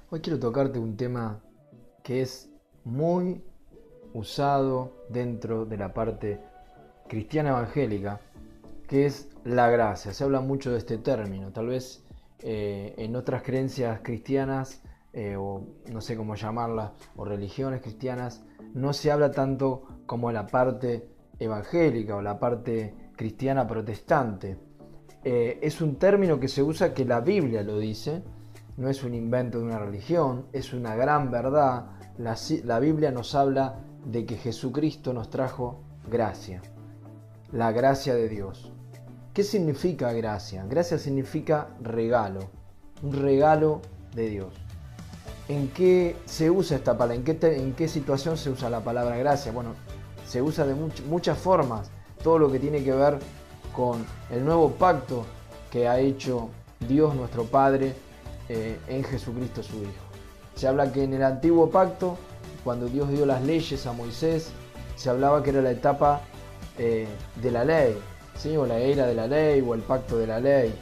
Hoy quiero tocarte un tema que es muy usado dentro de la parte cristiana evangélica, que es la gracia. Se habla mucho de este término. Tal vez en otras creencias cristianas, o no sé cómo llamarlas, o religiones cristianas, no se habla tanto como la parte evangélica o la parte cristiana protestante. Es un término que se usa, que la Biblia lo dice, no es un invento de una religión, es una gran verdad. La Biblia nos habla de que Jesucristo nos trajo gracia, la gracia de Dios. ¿Qué significa gracia? Gracia significa regalo, un regalo de Dios. ¿En qué se usa esta palabra? ¿En qué situación se usa la palabra gracia? Bueno, se usa de muchas formas. Todo lo que tiene que ver con el nuevo pacto que ha hecho Dios nuestro Padre en Jesucristo su Hijo. Se habla que en el antiguo pacto, cuando Dios dio las leyes a Moisés, se hablaba que era la etapa de la ley, ¿sí? O la era de la ley, o el pacto de la ley.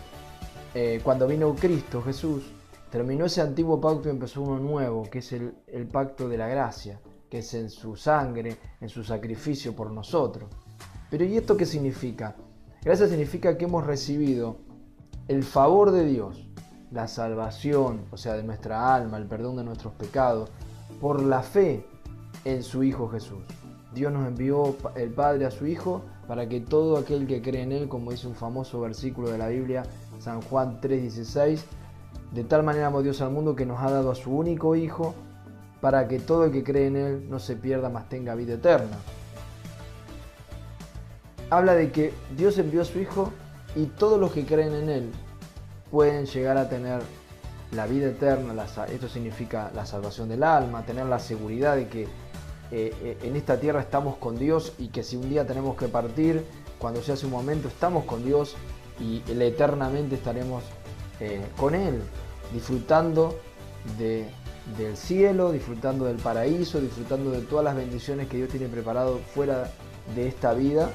Cuando vino Cristo Jesús, terminó ese antiguo pacto y empezó uno nuevo, que es el pacto de la gracia, que es en su sangre, en su sacrificio por nosotros. Pero ¿y esto qué significa? Gracia significa que hemos recibido el favor de Dios, la salvación, o sea, de nuestra alma, el perdón de nuestros pecados, por la fe en su Hijo Jesús. Dios nos envió el Padre a su Hijo para que todo aquel que cree en Él, como dice un famoso versículo de la Biblia, San Juan 3:16, de tal manera amó Dios al mundo que nos ha dado a su único Hijo, para que todo el que cree en Él no se pierda, mas tenga vida eterna. Habla de que Dios envió a su Hijo y todos los que creen en Él pueden llegar a tener la vida eterna. Esto significa la salvación del alma, tener la seguridad de que en esta tierra estamos con Dios y que si un día tenemos que partir, cuando sea su momento, estamos con Dios y eternamente estaremos con Él, disfrutando del cielo, disfrutando del paraíso, disfrutando de todas las bendiciones que Dios tiene preparado fuera de esta vida,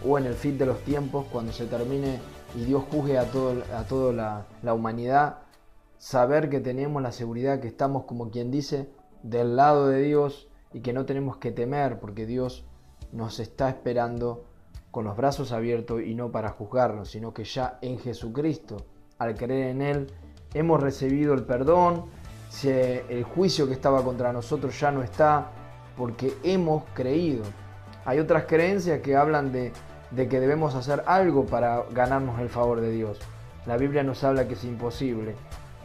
o en el fin de los tiempos, cuando se termine y Dios juzgue a toda la humanidad. Saber que tenemos la seguridad que estamos, como quien dice, del lado de Dios y que no tenemos que temer, porque Dios nos está esperando con los brazos abiertos, y no para juzgarnos, sino que ya en Jesucristo, al creer en Él, hemos recibido el perdón. El juicio que estaba contra nosotros ya no está, porque hemos creído. Hay otras creencias que hablan de que debemos hacer algo para ganarnos el favor de Dios. La Biblia nos habla que es imposible,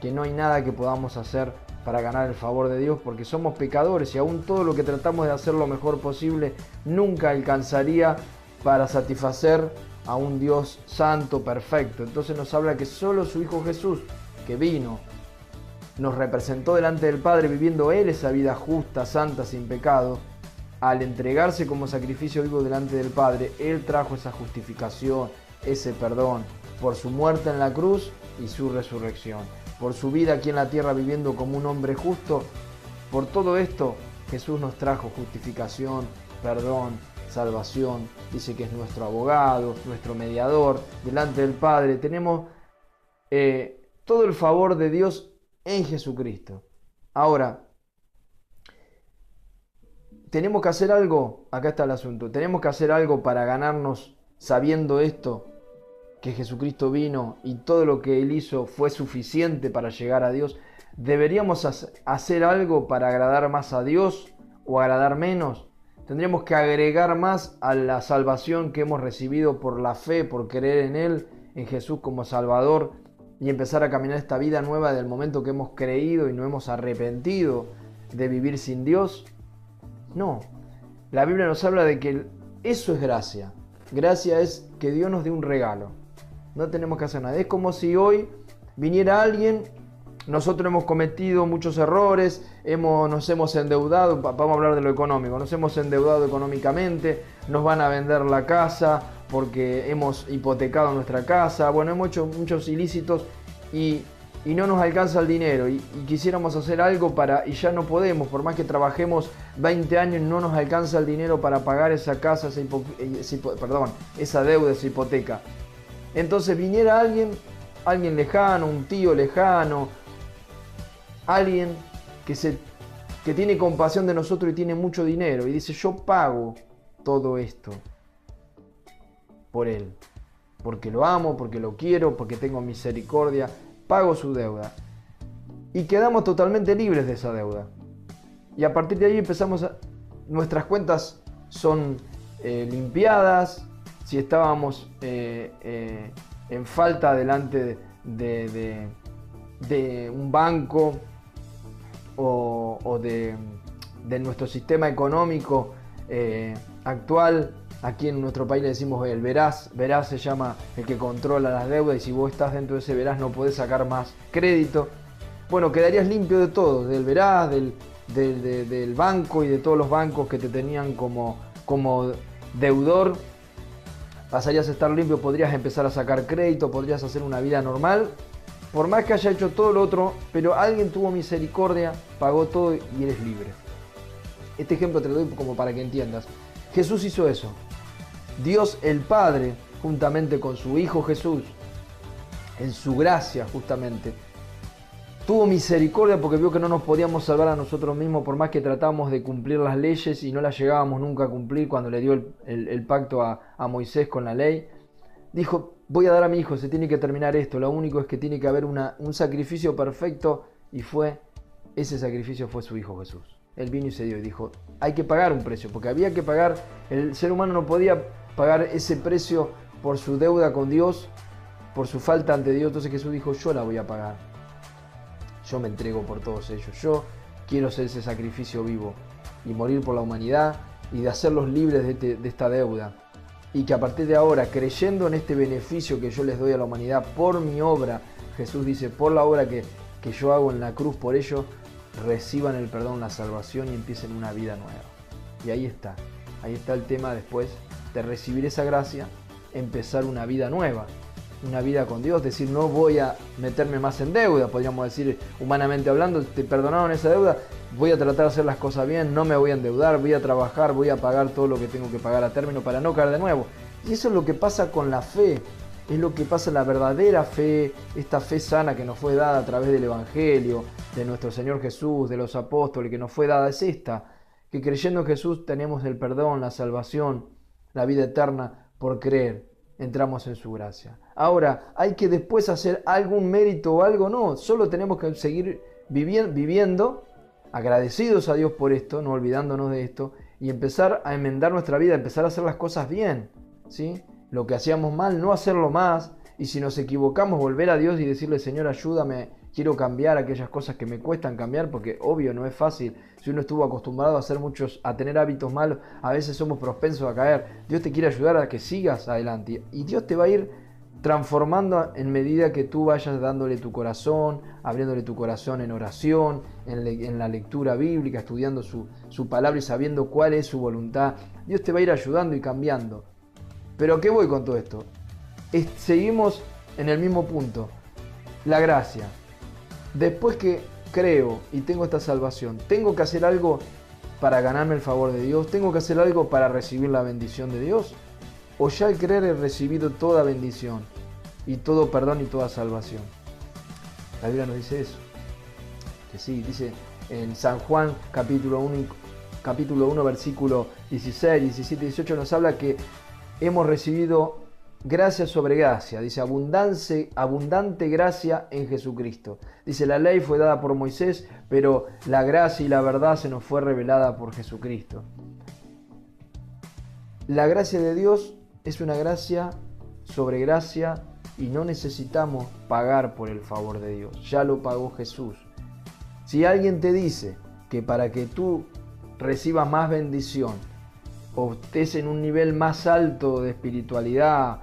que no hay nada que podamos hacer para ganar el favor de Dios, porque somos pecadores y aún todo lo que tratamos de hacer lo mejor posible nunca alcanzaría para satisfacer a un Dios santo, perfecto. Entonces nos habla que solo su Hijo Jesús, que vino, nos representó delante del Padre viviendo Él esa vida justa, santa, sin pecado. Al entregarse como sacrificio vivo delante del Padre, Él trajo esa justificación, ese perdón, por su muerte en la cruz y su resurrección, por su vida aquí en la tierra viviendo como un hombre justo. Por todo esto, Jesús nos trajo justificación, perdón, salvación. Dice que es nuestro abogado, nuestro mediador delante del Padre. Tenemos todo el favor de Dios en Jesucristo. Ahora, tenemos que hacer algo. Acá está el asunto. Tenemos que hacer algo para ganarnos, sabiendo esto, que Jesucristo vino y todo lo que Él hizo fue suficiente para llegar a Dios. ¿Deberíamos hacer algo para agradar más a Dios o agradar menos? Tendríamos que agregar más a la salvación que hemos recibido por la fe, por creer en Él, en Jesús como Salvador, y empezar a caminar esta vida nueva del momento que hemos creído y no hemos arrepentido de vivir sin Dios. No, la Biblia nos habla de que eso es gracia. Gracia es que Dios nos dé un regalo. No tenemos que hacer nada. Es como si hoy viniera alguien, nosotros hemos cometido muchos errores, nos hemos endeudado, vamos a hablar de lo económico, nos hemos endeudado económicamente, nos van a vender la casa porque hemos hipotecado nuestra casa, bueno, hemos hecho muchos ilícitos y no nos alcanza el dinero y quisiéramos hacer algo y ya no podemos, por más que trabajemos 20 años no nos alcanza el dinero para pagar esa casa, esa deuda, esa hipoteca. Entonces viniera alguien lejano, un tío lejano, alguien que tiene compasión de nosotros y tiene mucho dinero y dice, yo pago todo esto por él, porque lo amo, porque lo quiero, porque tengo misericordia, pago su deuda. Y quedamos totalmente libres de esa deuda. Y a partir de ahí nuestras cuentas son limpiadas. Si estábamos en falta delante de un banco o de nuestro sistema económico actual, aquí en nuestro país le decimos el veraz. Veraz se llama el que controla las deudas, y si vos estás dentro de ese veraz no podés sacar más crédito. Bueno, quedarías limpio de todo, del veraz, del banco y de todos los bancos que te tenían como deudor. Pasarías a estar limpio, podrías empezar a sacar crédito, podrías hacer una vida normal, por más que haya hecho todo lo otro, pero alguien tuvo misericordia, pagó todo y eres libre. Este ejemplo te lo doy como para que entiendas. Jesús hizo eso. Dios el Padre, juntamente con su Hijo Jesús, en su gracia justamente, tuvo misericordia porque vio que no nos podíamos salvar a nosotros mismos por más que tratábamos de cumplir las leyes y no las llegábamos nunca a cumplir. Cuando le dio el pacto a Moisés con la ley, dijo, voy a dar a mi hijo, se tiene que terminar esto, lo único es que tiene que haber un sacrificio perfecto, y ese sacrificio fue su Hijo Jesús. Él vino y se dio y dijo, hay que pagar un precio, porque había que pagar, el ser humano no podía pagar ese precio por su deuda con Dios, por su falta ante Dios. Entonces Jesús dijo, yo la voy a pagar. Yo me entrego por todos ellos. Yo quiero ser ese sacrificio vivo y morir por la humanidad y de hacerlos libres de esta deuda. Y que a partir de ahora, creyendo en este beneficio que yo les doy a la humanidad por mi obra, Jesús dice, por la obra que yo hago en la cruz por ellos, reciban el perdón, la salvación y empiecen una vida nueva. Y ahí está el tema después de recibir esa gracia, empezar una vida nueva. Una vida con Dios, decir, no voy a meterme más en deuda, podríamos decir humanamente hablando, te perdonaron esa deuda, voy a tratar de hacer las cosas bien, no me voy a endeudar, voy a trabajar, voy a pagar todo lo que tengo que pagar a término para no caer de nuevo. Y eso es lo que pasa con la fe, es lo que pasa en la verdadera fe, esta fe sana que nos fue dada a través del Evangelio, de nuestro Señor Jesús, de los apóstoles, que nos fue dada, es esta, que creyendo en Jesús tenemos el perdón, la salvación, la vida eterna por creer. Entramos en su gracia. Ahora, ¿hay que después hacer algún mérito o algo? No, solo tenemos que seguir viviendo, agradecidos a Dios por esto, no olvidándonos de esto, y empezar a enmendar nuestra vida, empezar a hacer las cosas bien, ¿sí? Lo que hacíamos mal, no hacerlo más, y si nos equivocamos, volver a Dios y decirle, Señor, ayúdame, quiero cambiar aquellas cosas que me cuestan cambiar, porque obvio no es fácil. Si uno estuvo acostumbrado a tener hábitos malos, a veces somos propensos a caer. Dios te quiere ayudar a que sigas adelante, y Dios te va a ir transformando en medida que tú vayas dándole tu corazón, abriéndole tu corazón en oración, en la lectura bíblica, estudiando su palabra y sabiendo cuál es su voluntad. Dios te va a ir ayudando y cambiando. Pero ¿a qué voy con todo esto? Seguimos en el mismo punto, la gracia. Después que creo y tengo esta salvación, ¿tengo que hacer algo para ganarme el favor de Dios? ¿Tengo que hacer algo para recibir la bendición de Dios? ¿O ya al creer he recibido toda bendición y todo perdón y toda salvación? La Biblia nos dice eso. Que sí, dice en San Juan capítulo 1 versículo 16, 17 y 18 nos habla que hemos recibido gracia sobre gracia, dice abundante gracia en Jesucristo. Dice, la ley fue dada por Moisés, pero la gracia y la verdad se nos fue revelada por Jesucristo. La gracia de Dios es una gracia sobre gracia y no necesitamos pagar por el favor de Dios. Ya lo pagó Jesús. Si alguien te dice que para que tú recibas más bendición o estés en un nivel más alto de espiritualidad,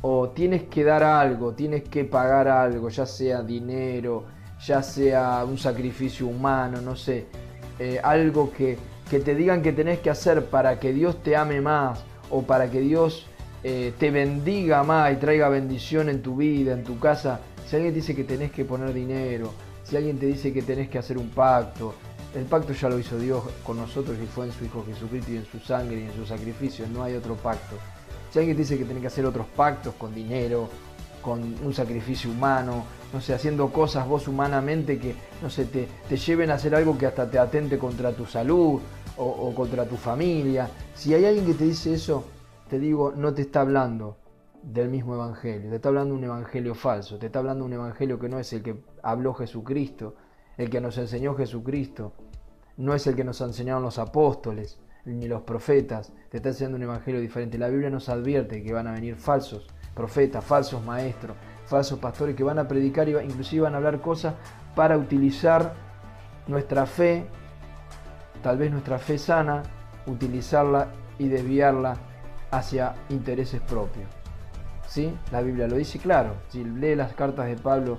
o tienes que dar algo, tienes que pagar algo, ya sea dinero, ya sea un sacrificio humano, no sé, algo que te digan que tenés que hacer para que Dios te ame más o para que Dios te bendiga más y traiga bendición en tu vida, en tu casa. Si alguien te dice que tenés que poner dinero, si alguien te dice que tenés que hacer un pacto, el pacto ya lo hizo Dios con nosotros y fue en su Hijo Jesucristo y en su sangre y en su sacrificio, no hay otro pacto. Si alguien te dice que tenés que hacer otros pactos con dinero, con un sacrificio humano, no sé, haciendo cosas vos humanamente que, no sé, te lleven a hacer algo que hasta te atente contra tu salud o contra tu familia. Si hay alguien que te dice eso, te digo, no te está hablando del mismo evangelio, te está hablando de un evangelio falso, te está hablando de un evangelio que no es el que habló Jesucristo, el que nos enseñó Jesucristo, no es el que nos enseñaron los apóstoles ni los profetas, te está enseñando un evangelio diferente. La Biblia nos advierte que van a venir falsos profetas, falsos maestros, falsos pastores que van a predicar y inclusive van a hablar cosas para utilizar nuestra fe, tal vez nuestra fe sana, utilizarla y desviarla hacia intereses propios. ¿Sí? La Biblia lo dice claro. Si lee las cartas de Pablo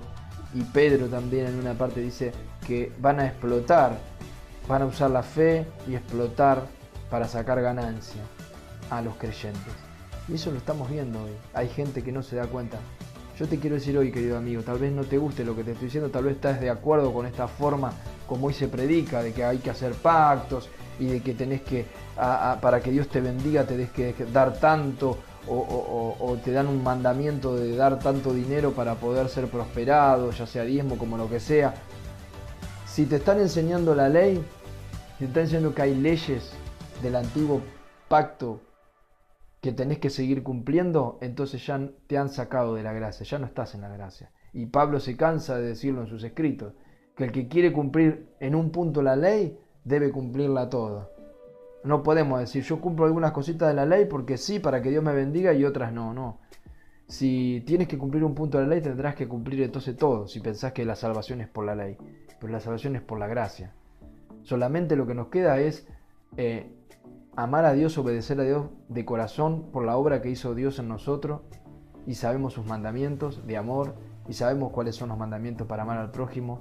y Pedro también en una parte dice que van a explotar, van a usar la fe y explotar para sacar ganancia a los creyentes. Y eso lo estamos viendo hoy. Hay gente que no se da cuenta. Yo te quiero decir hoy, querido amigo, tal vez no te guste lo que te estoy diciendo, tal vez estás de acuerdo con esta forma como hoy se predica, de que hay que hacer pactos y de que tenés que, para que Dios te bendiga, tenés que dar tanto, o te dan un mandamiento de dar tanto dinero para poder ser prosperado, ya sea diezmo como lo que sea. Si te están enseñando la ley, si te están enseñando que hay leyes del antiguo pacto que tenés que seguir cumpliendo, entonces ya te han sacado de la gracia, ya no estás en la gracia. Y Pablo se cansa de decirlo en sus escritos, que el que quiere cumplir en un punto la ley, debe cumplirla toda. No podemos decir, yo cumplo algunas cositas de la ley porque sí, para que Dios me bendiga, y otras no, no. Si tienes que cumplir un punto de la ley, tendrás que cumplir entonces todo, si pensás que la salvación es por la ley. Pero la salvación es por la gracia. Solamente lo que nos queda es amar a Dios, obedecer a Dios de corazón por la obra que hizo Dios en nosotros, y sabemos sus mandamientos de amor, y sabemos cuáles son los mandamientos para amar al prójimo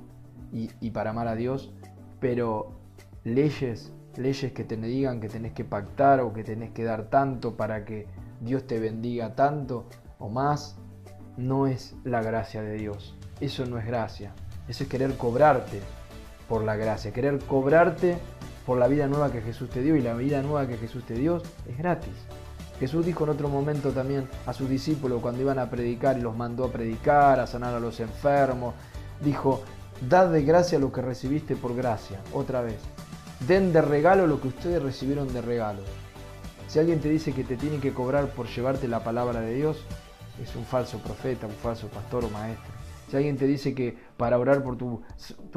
y para amar a Dios, pero leyes que te digan que tenés que pactar o que tenés que dar tanto para que Dios te bendiga tanto o más, no es la gracia de Dios. Eso no es gracia, eso es querer cobrarte por la gracia, querer cobrarte por la vida nueva que Jesús te dio, y la vida nueva que Jesús te dio es gratis. Jesús dijo en otro momento también a sus discípulos cuando iban a predicar y los mandó a predicar, a sanar a los enfermos, dijo, dad de gracia lo que recibiste por gracia. Otra vez, den de regalo lo que ustedes recibieron de regalo. Si alguien te dice que te tiene que cobrar por llevarte la palabra de Dios, es un falso profeta, un falso pastor o maestro. Si alguien te dice que para orar por tu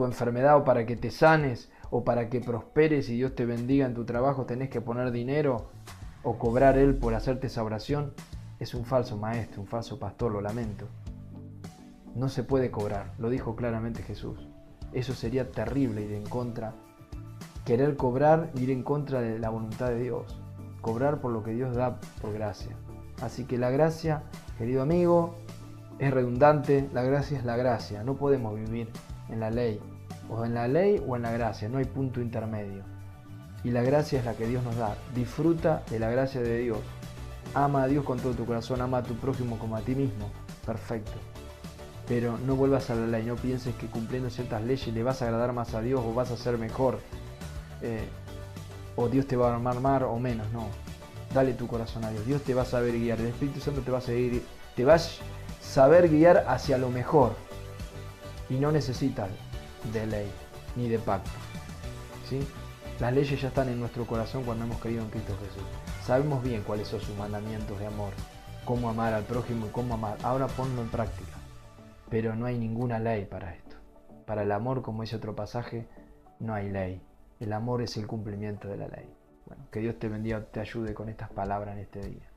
enfermedad o para que te sanes o para que prosperes y Dios te bendiga en tu trabajo tenés que poner dinero o cobrar Él por hacerte esa oración, es un falso maestro, un falso pastor, lo lamento. No se puede cobrar, lo dijo claramente Jesús. Eso sería terrible, ir en contra, querer cobrar, ir en contra de la voluntad de Dios, cobrar por lo que Dios da por gracia. Así que la gracia, querido amigo, es redundante, la gracia es la gracia, no podemos vivir en la ley o en la gracia, no hay punto intermedio. Y la gracia es la que Dios nos da. Disfruta de la gracia de Dios. Ama a Dios con todo tu corazón, ama a tu prójimo como a ti mismo. Perfecto. Pero no vuelvas a la ley, no pienses que cumpliendo ciertas leyes le vas a agradar más a Dios o vas a ser mejor. O Dios te va a amar más o menos, no. Dale tu corazón a Dios. Dios te va a saber guiar. El Espíritu Santo te va a saber guiar hacia lo mejor. Y no necesitas de ley ni de pacto. ¿Sí? Las leyes ya están en nuestro corazón cuando hemos creído en Cristo Jesús. Sabemos bien cuáles son sus mandamientos de amor, cómo amar al prójimo y cómo amar. Ahora ponlo en práctica. Pero no hay ninguna ley para esto. Para el amor, como dice otro pasaje, no hay ley. El amor es el cumplimiento de la ley. Bueno, que Dios te bendiga, te ayude con estas palabras en este día.